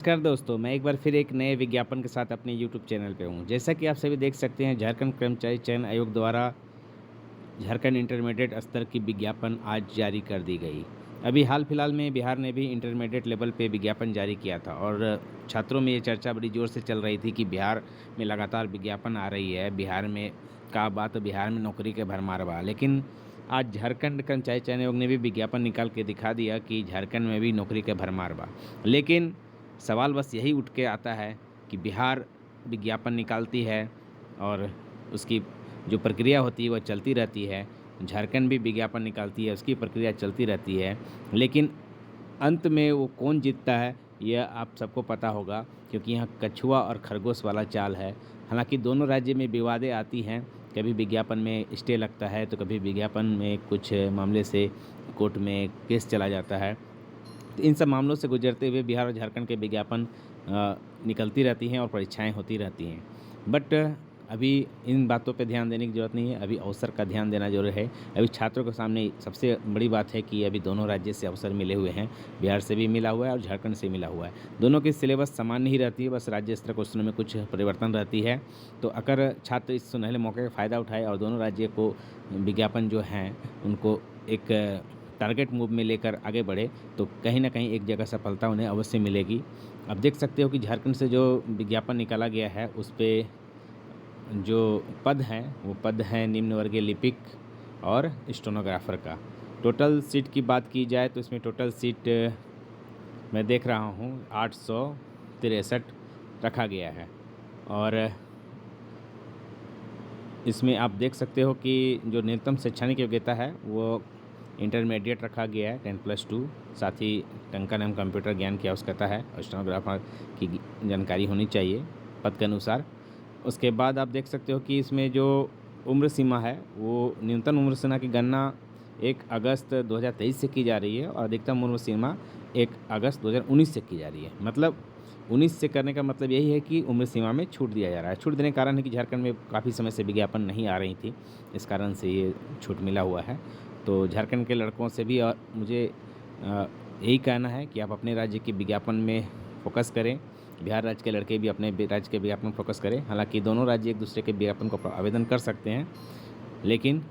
नमस्कार दोस्तों, मैं एक बार फिर एक नए विज्ञापन के साथ अपने यूट्यूब चैनल पे हूँ। जैसा कि आप सभी देख सकते हैं, झारखंड कर्मचारी चयन आयोग द्वारा झारखंड इंटरमीडिएट स्तर की विज्ञापन आज जारी कर दी गई। अभी हाल-फिलहाल में बिहार ने भी इंटरमीडिएट लेवल पे विज्ञापन जारी किया था और छात्रों में ये चर्चा बड़ी ज़ोर से चल रही थी कि बिहार में लगातार विज्ञापन आ रही है, बिहार में का बात बिहार में नौकरी के भरमार बा। लेकिन आज झारखंड कर्मचारी चयन आयोग ने भी विज्ञापन निकाल के दिखा दिया कि झारखंड में भी नौकरी के भरमार बा। लेकिन सवाल बस यही उठ के आता है कि बिहार विज्ञापन निकालती है और उसकी जो प्रक्रिया होती है वह चलती रहती है। झारखंड भी विज्ञापन निकालती है, उसकी प्रक्रिया चलती रहती है। लेकिन अंत में वो कौन जीतता है, यह आप सबको पता होगा, क्योंकि यहाँ कछुआ और खरगोश वाला चाल है। हालाँकि दोनों राज्य में विवादें आती हैं, कभी विज्ञापन में स्टे लगता है, तो कभी विज्ञापन में कुछ मामले से कोर्ट में केस चला जाता है। तो इन सब मामलों से गुजरते हुए बिहार और झारखंड के विज्ञापन निकलती रहती हैं और परीक्षाएँ होती रहती हैं। बट अभी इन बातों पे ध्यान देने की ज़रूरत नहीं है, अभी अवसर का ध्यान देना ज़रूरी है। अभी छात्रों के सामने सबसे बड़ी बात है कि अभी दोनों राज्य से अवसर मिले हुए हैं, बिहार से भी मिला हुआ है और झारखंड से मिला हुआ है। दोनों की सिलेबस सामान्य ही रहती है, बस राज्य स्तर क्वेश्चनों में कुछ परिवर्तन रहती है। तो अगर छात्र इस सुनहले मौके का फ़ायदा उठाए और दोनों राज्य को विज्ञापन जो हैं, उनको एक टारगेट मूव में लेकर आगे बढ़े, तो कहीं न कहीं एक जगह सफलता उन्हें अवश्य मिलेगी। अब देख सकते हो कि झारखंड से जो विज्ञापन निकाला गया है, उस पे जो पद हैं, वो पद हैं निम्न वर्गीय लिपिक और स्टेनोग्राफर का। टोटल सीट की बात की जाए तो इसमें टोटल सीट मैं देख रहा हूँ 863 रखा गया है और इसमें आप देख सकते हो कि जो न्यूनतम शैक्षणिक योग्यता है वो इंटरमीडिएट रखा गया है 10+2। साथ ही टंकन एवं कंप्यूटर ज्ञान की आवश्यकता है और स्टेनोग्राफर की जानकारी होनी चाहिए पद के अनुसार। उसके बाद आप देख सकते हो कि इसमें जो उम्र सीमा है वो न्यूनतम उम्र सीमा की गणना 1 अगस्त 2023 से की जा रही है और अधिकतम उम्र सीमा 1 अगस्त 2019 से की जा रही है। मतलब 19 से करने का मतलब यही है कि उम्र सीमा में छूट दिया जा रहा है। छूट देने का कारण है कि झारखंड में काफ़ी समय से विज्ञापन नहीं आ रही थी, इस कारण से ये छूट मिला हुआ है। तो झारखंड के लड़कों से भी और मुझे यही कहना है कि आप अपने राज्य के विज्ञापन में फ़ोकस करें। बिहार राज्य के लड़के भी अपने राज्य के विज्ञापन में फ़ोकस करें। हालांकि दोनों राज्य एक दूसरे के विज्ञापन को आवेदन कर सकते हैं, लेकिन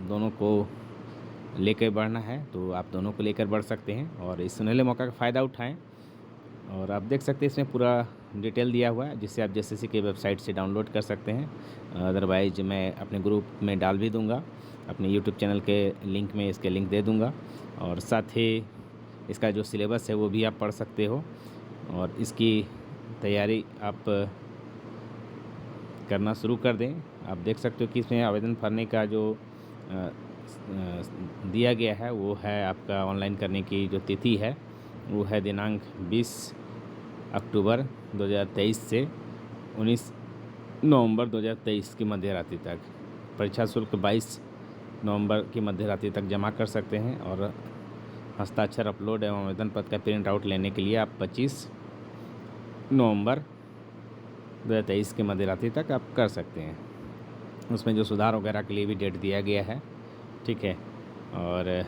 दोनों को लेकर बढ़ना है तो आप दोनों को लेकर बढ़ सकते हैं और इस सुनहले मौका का फ़ायदा उठाएँ। और आप देख सकते हैं इसमें पूरा डिटेल दिया हुआ है, जिससे आप जेएसएससी की वेबसाइट से डाउनलोड कर सकते हैं। अदरवाइज मैं अपने ग्रुप में डाल भी दूँगा, अपने यूट्यूब चैनल के लिंक में इसके लिंक दे दूँगा और साथ ही इसका जो सिलेबस है वो भी आप पढ़ सकते हो और इसकी तैयारी आप करना शुरू कर दें। आप देख सकते हो कि इसमें आवेदन भरने का जो दिया गया है वो है आपका ऑनलाइन करने की जो तिथि है वो है दिनांक 20 अक्टूबर 2023 से 19 नवंबर 2023 की मध्य रात्रि तक। परीक्षा शुल्क 22 नवंबर की मध्य रात्रि तक जमा कर सकते हैं और हस्ताक्षर अपलोड एवं आवेदन पत्र का प्रिंट आउट लेने के लिए आप 25 नवंबर 2023 की मध्य रात्रि तक आप कर सकते हैं। उसमें जो सुधार वगैरह के लिए भी डेट दिया गया है, ठीक है। और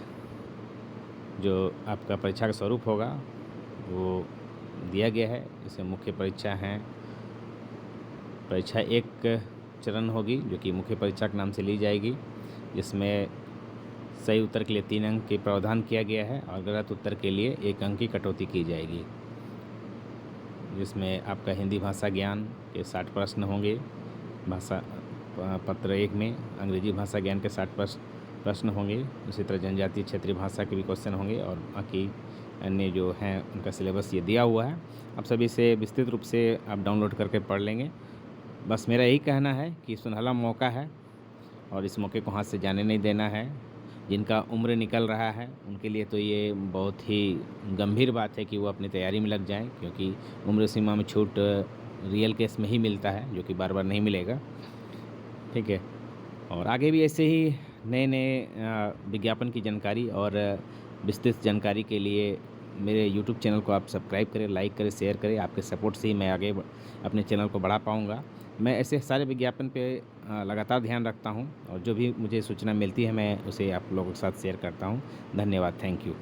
जो आपका परीक्षा का स्वरूप होगा वो दिया गया है। जैसे मुख्य परीक्षा हैं, परीक्षा एक चरण होगी जो कि मुख्य परीक्षा के नाम से ली जाएगी, जिसमें सही उत्तर के लिए 3 अंक के प्रावधान किया गया है और गलत उत्तर के लिए 1 अंक की कटौती की जाएगी। जिसमें आपका हिंदी भाषा ज्ञान के 60 प्रश्न होंगे, भाषा पत्र 1 में अंग्रेजी भाषा ज्ञान के 60 प्रश्न होंगे। उसी तरह जनजातीय क्षेत्रीय भाषा के भी क्वेश्चन होंगे और बाकी अन्य जो हैं उनका सिलेबस ये दिया हुआ है। आप सभी से विस्तृत रूप से आप डाउनलोड करके पढ़ लेंगे। बस मेरा यही कहना है कि सुनहला मौका है और इस मौके को हाथ से जाने नहीं देना है। जिनका उम्र निकल रहा है उनके लिए तो ये बहुत ही गंभीर बात है कि वो अपनी तैयारी में लग जाएं, क्योंकि उम्र सीमा में छूट रियल केस में ही मिलता है, जो कि बार बार नहीं मिलेगा, ठीक है। और आगे भी ऐसे ही नए नए विज्ञापन की जानकारी और विस्तृत जानकारी के लिए मेरे यूट्यूब चैनल को आप सब्सक्राइब करें, लाइक करें, शेयर करें। आपके सपोर्ट से ही मैं आगे अपने चैनल को बढ़ा पाऊँगा। मैं ऐसे सारे विज्ञापन पे लगातार ध्यान रखता हूँ और जो भी मुझे सूचना मिलती है मैं उसे आप लोगों के साथ शेयर करता हूँ। धन्यवाद, थैंक यू।